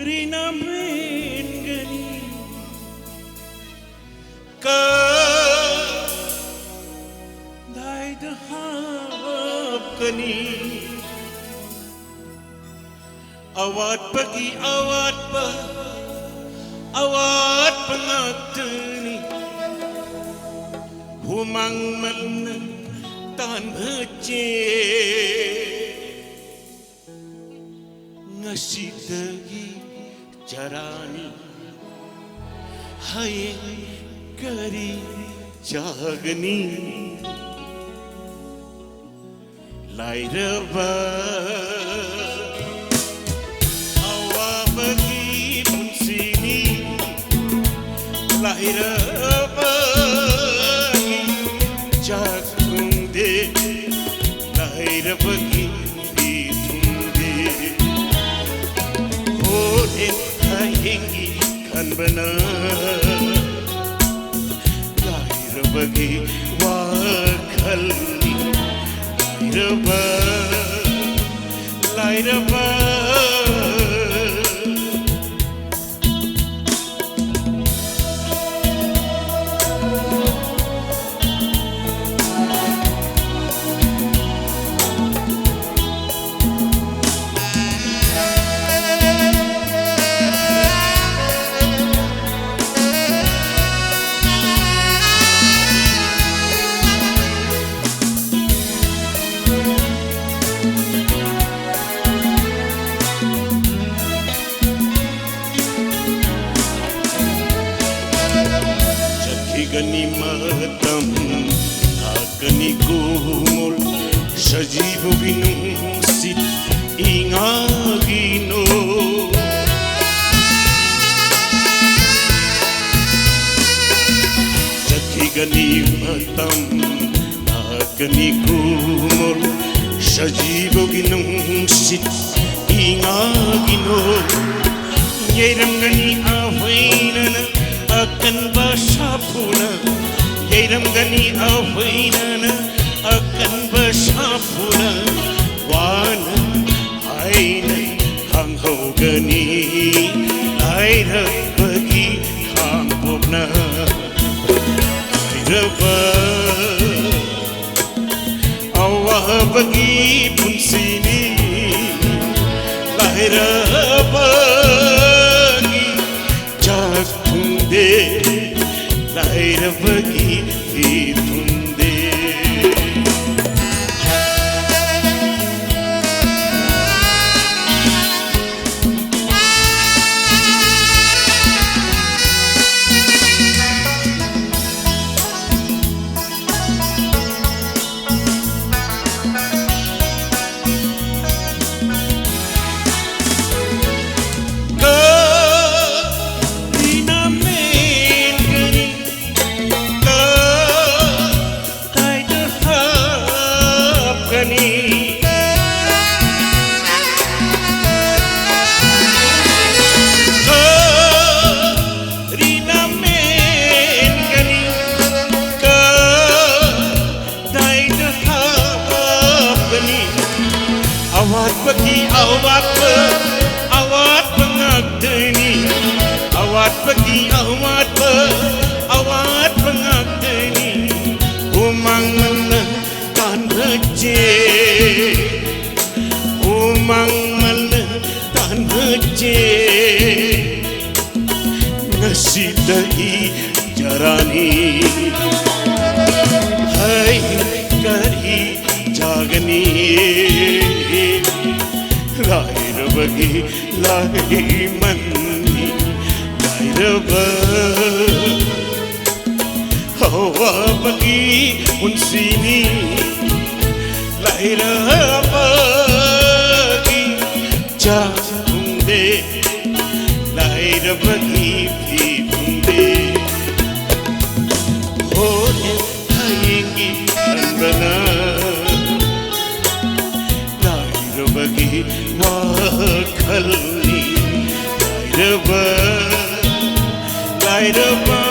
Rina main gani dai dahap gani awat pagi awat pangagtani humang man tan bece ngasidagi jarani hai kari jagni lairaba awa bagi punsini lairaba jagunde lairaba Hengi kan benar lahir bagi wakal lahir gani matam agani kumul sajibo binusit ingagino jaki gani matam agani kumul sajibo binusit ingagino yeram gani awainana akan bersapuna yeram gani awainana akan bersapuna wana aina hanghau gani aira bagi hampuna aira awa bagi punsini lahira lahir bagi tunde awat pengagtani awat bagi awat pengagtani umang menang tan bece umang menang tan bece ngasidai jarani hai kari jagani lahir bagi lahir mani lahir hawa bagi unsini ꯂꯥꯏꯔꯕꯒꯤ ꯆꯥ ꯐꯪꯗꯦ ꯂꯥꯏꯔꯕꯒꯤ ꯐꯤ ꯐꯪꯗꯦ ꯍꯣꯔꯦꯟ ꯍꯌꯦꯡꯒꯤ ꯈꯟꯕꯅ ꯂꯥꯏꯔꯕꯒꯤ ꯋꯥꯈꯜꯅꯤ ꯂꯥꯏꯔꯕ